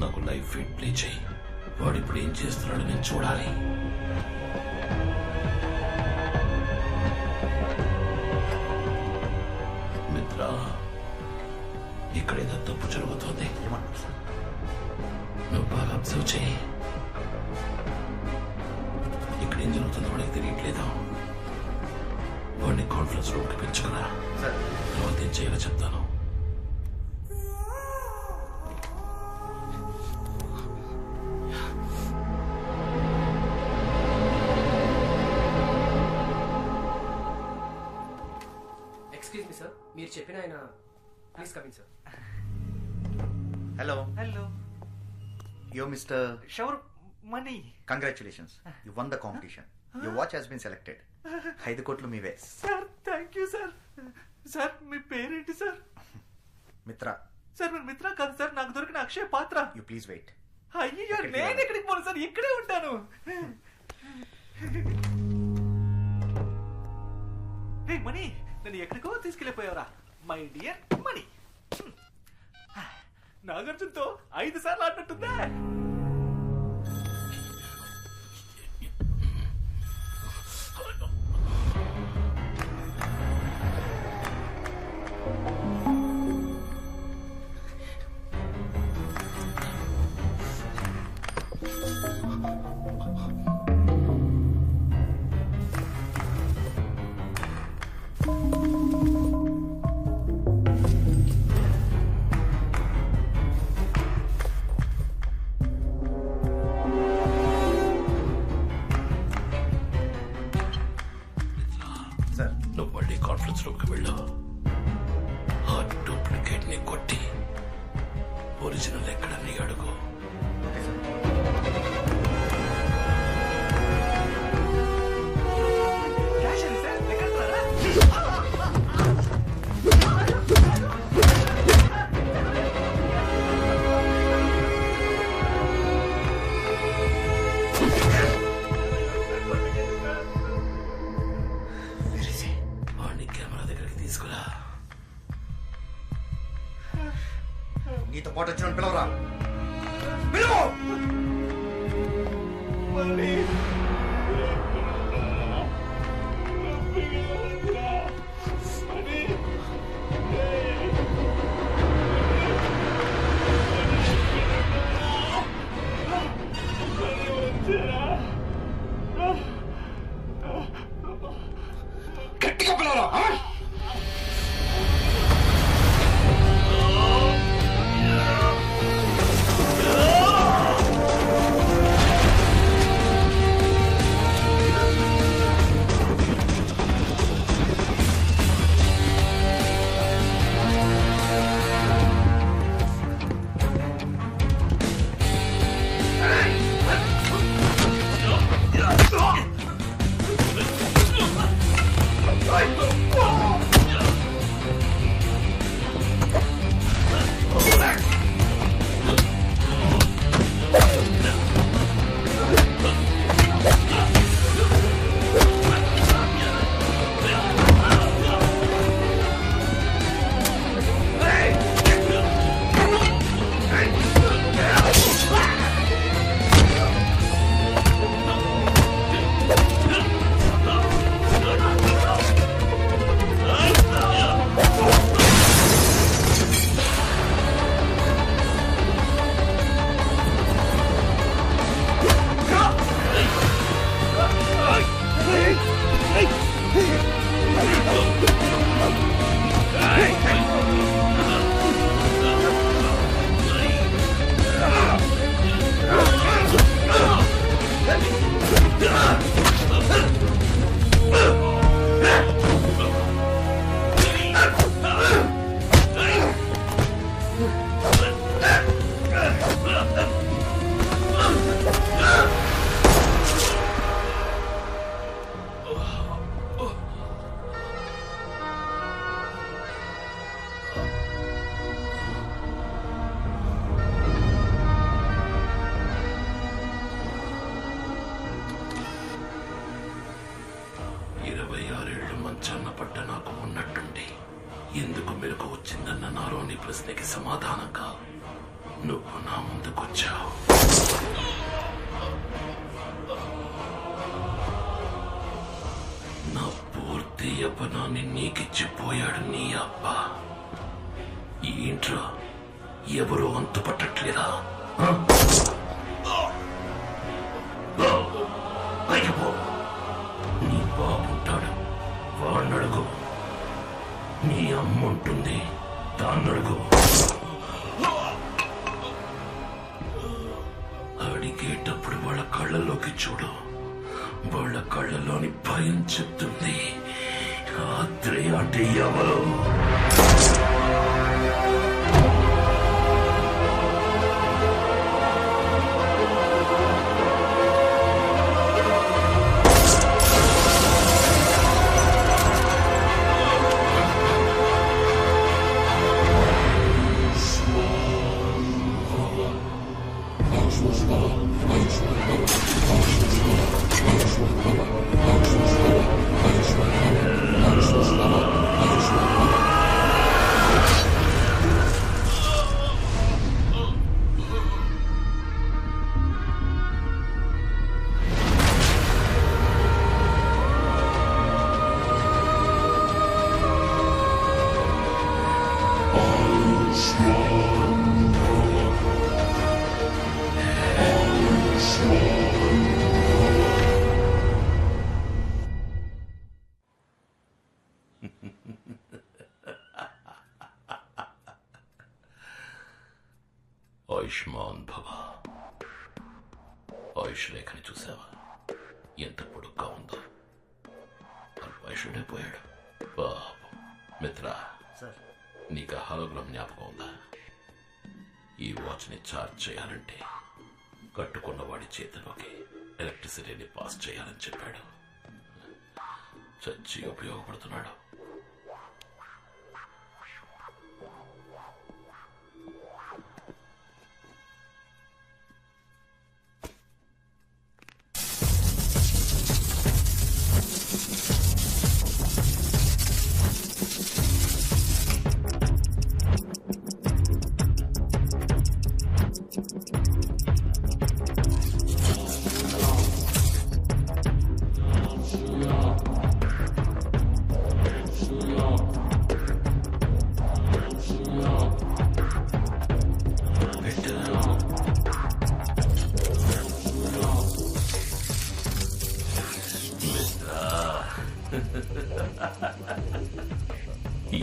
నాకు life fit play చేయి. వాడు ఇప్పుడు ఏం చేస్తున్నాడో నేను చూడాలి. మిత్ర, ఇక్కడేదో తప్పు జరుగుతుంది. నువ్వు బాగా అబ్జర్వ్ చేయి. ఇక్కడ ఏం జరుగుతుందో వాడికి తెలియట్లేదు. వాడిని కాన్ఫరెన్స్ రూమ్కి పెంచుకురా. తర్వాత ఏం చేయాలో చెప్తాను. ఎక్స్క్యూజ్ మీ సార్, మీరు చెప్పిన ఆయన please coming sir. Hello hello, yo mister shower money. Congratulations, you won the competition. Your watch has been selected. 5 కోట్లు మీవే. Sir thank you sir. Sir మీ పేరేంటి సార్? మిత్ర. సార్ మీరు మిత్ర కాదు సార్, నాకు దొరికిన అక్షయ పాత్ర. You please wait. అయ్యో నేను ఎక్కడికి పోను సార్, ఇక్కడే ఉంటాను. హే మనీ, నన్ను ఎక్కడికో తీసుకెళ్ళిపోయావరా మై డియర్ మనీ. నాగార్జునతో 5 సార్లు ఆడినట్టుందా? నువ్వు మళ్ళీ కాన్ఫరెన్స్ రూమ్కి వెళ్ళు. ఆ డూప్లికేట్ ని కొట్టి ఒరిజినల్ ఎక్కడని అడుగు. వాడిని కెమెరా దగ్గరికి తీసుకురా. నీతో పాటు వచ్చిన పిలవరా. పిలువు. గట్టిగా పిలవరా. పట్ట నాకు ఉన్నట్టుండి ఎందుకు మెలకు వచ్చిందన్న నాలోని ప్రశ్నకి సమాధానంగా నువ్వు నా ముందుకొచ్చావు. నా పూర్తి యవ్వనాన్ని నీకిచ్చిపోయాడు నీ అబ్బా. ఈ ఇంట్లో ఎవరూ అంతుపట్టట్లేదా? పైకి పో. నీ బాబుంటాడు, వాణ్ణడుగు. నీ అమ్మ ఉంటుంది, దాన్నడుగు. అడిగేటప్పుడు వాళ్ళ కళ్ళలోకి చూడు. వాళ్ళ కళ్ళలోని భయం చెప్తుంది రాత్రి అంటే ఎవరు. ఆయుష్మాన్ భవ. ఆయుష్ రేఖని చూసావా? ఎంత పొడుగ్గా ఉందో. ఆయుషుడే పోయాడు. పాపం. మిత్ర, నీకు ఆ హాలోగ్రామ్ జ్ఞాపకం ఉందా? ఈ వాచ్ని ఛార్జ్ చేయాలంటే కట్టుకున్న వాడి చేతిలోకి ఎలక్ట్రిసిటీని పాస్ చేయాలని చెప్పాడు. చచ్చి ఉపయోగపడుతున్నాడు.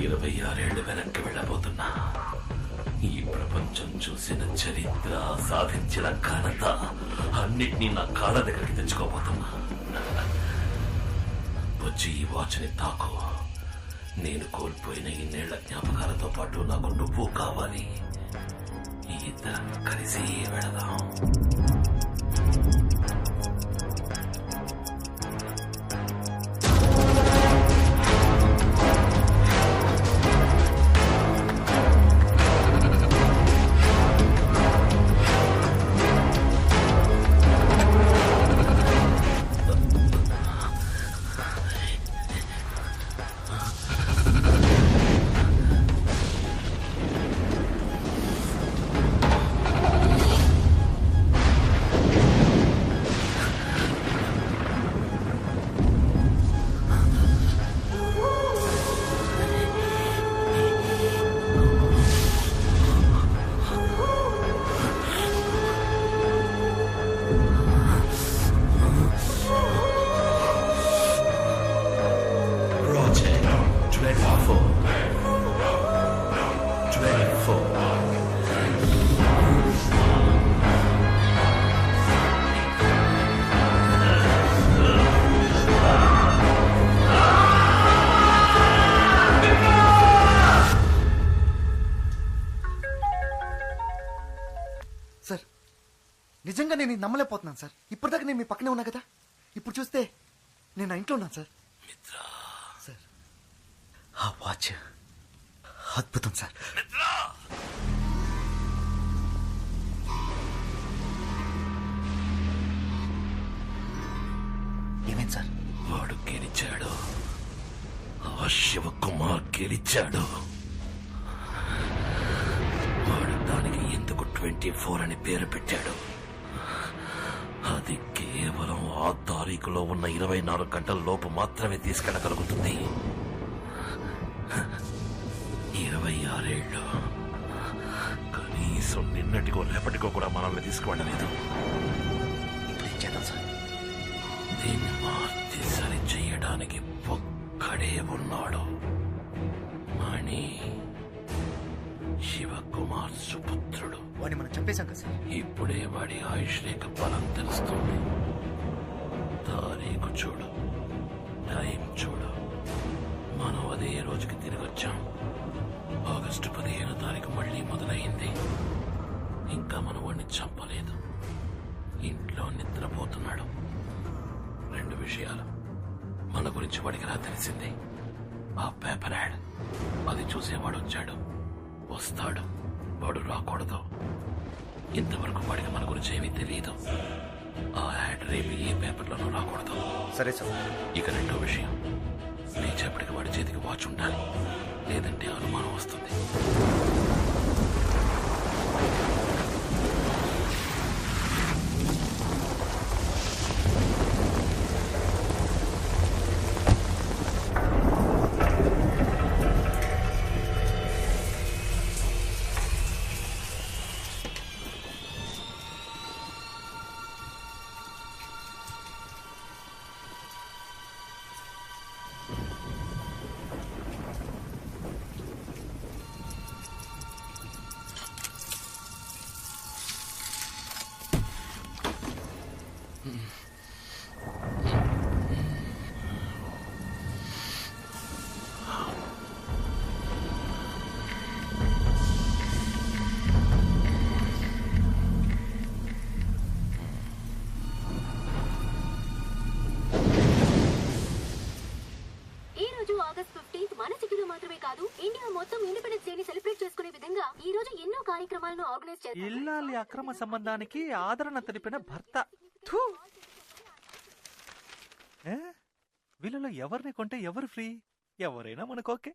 ఇరవై 26 వెనక్కి వెళ్ళబోతున్నా. ఈ ప్రపంచం చూసిన చరిత్ర, సాధించిన ఘనత అన్నిటినీ నా కాళ్ళ దగ్గరికి తెచ్చుకోబోతున్నా. వచ్చి ఈ వాచ్ని తాకు. నేను కోల్పోయిన ఇన్నేళ్ల జ్ఞాపకాలతో పాటు నాకు నువ్వు కావాలి. ఈ ఇద్దరం కలిసి వెళదాం. నిజంగా నేను నమ్మలేకపోతున్నాను సార్. ఇప్పటిదాకా నేను మీ పక్కనే ఉన్నా కదా, ఇప్పుడు చూస్తే నేను నా ఇంట్లో ఉన్నాను సార్. సార్ ఆ వాచ్ అద్భుతం సార్. ఏమైంది సార్? వాడు గెలిచాడు. ఆ శివకుమార్ గెలిచాడు. వాడు దానికి ఎందుకు 24 అని పేరు పెట్టాడు. అది కేవలం ఆ తారీఖులో ఉన్న 24 గంటల లోపు మాత్రమే తీసుకెళ్ళగలుగుతుంది. 26 ఏళ్ళు కనీసం నిన్నటికో రేపటికో కూడా మనల్ని తీసుకువెళ్ళలేదు. ఇప్పుడు ఏం చేద్దాం సార్? దీన్ని మార్చి సరి చెయ్యడానికి ఒక్కడే ఉన్నాడు. మణి, శివకుమార్ సుపుత్రుడు. వాడిని మనం చంపేశాం కదా సార్? ఇప్పుడే వాడి ఆయుష్ రేఖ బలం తెలుస్తుంది. తారీఖు చూడు, టైం చూడు. మనం అదే రోజుకి తిరిగి వచ్చాం. ఆగస్టు 15వ తారీఖు మళ్ళీ మొదలైంది. ఇంకా మనం వాడిని చంపలేదు. ఇంట్లో నిద్రపోతున్నాడు. 2 విషయాలు మన గురించి వాడికి రా తెలిసింది. ఆ పేపర్ యాడ్, అది చూసేవాడు వచ్చాడు, వస్తాడు. వాడు రాకూడదు. ఇంతవరకు వాడికి మన గురించి ఏమీ తెలియదు. ఆ యాడ్ రేపు ఏ పేపర్లోనూ రాకూడదు. సరే సార్. ఇక 2వ విషయం, లేచేపటికి వాడి చేతికి వాచ్ ఉండాలి, లేదంటే అనుమానం వస్తుంది. ఆగస్ట్ 15 మన సిటీలో మాత్రమే కాదు, ఇండియా మొత్తం ఇండిపెండెన్స్ డే ని సెలబ్రేట్ చేసుకునే విధంగా ఈ రోజు ఎన్నో కార్యక్రమాలను ఆర్గనైజ్ చేస్తారు. ఇల్లాలి అక్రమ సంబంధానికి ఆదరణ తెలిపిన భర్త. థూ! వీళ్ళలో ఎవరిని కొంటే ఎవరు ఫ్రీ? ఎవరైనా మనకు ఓకే.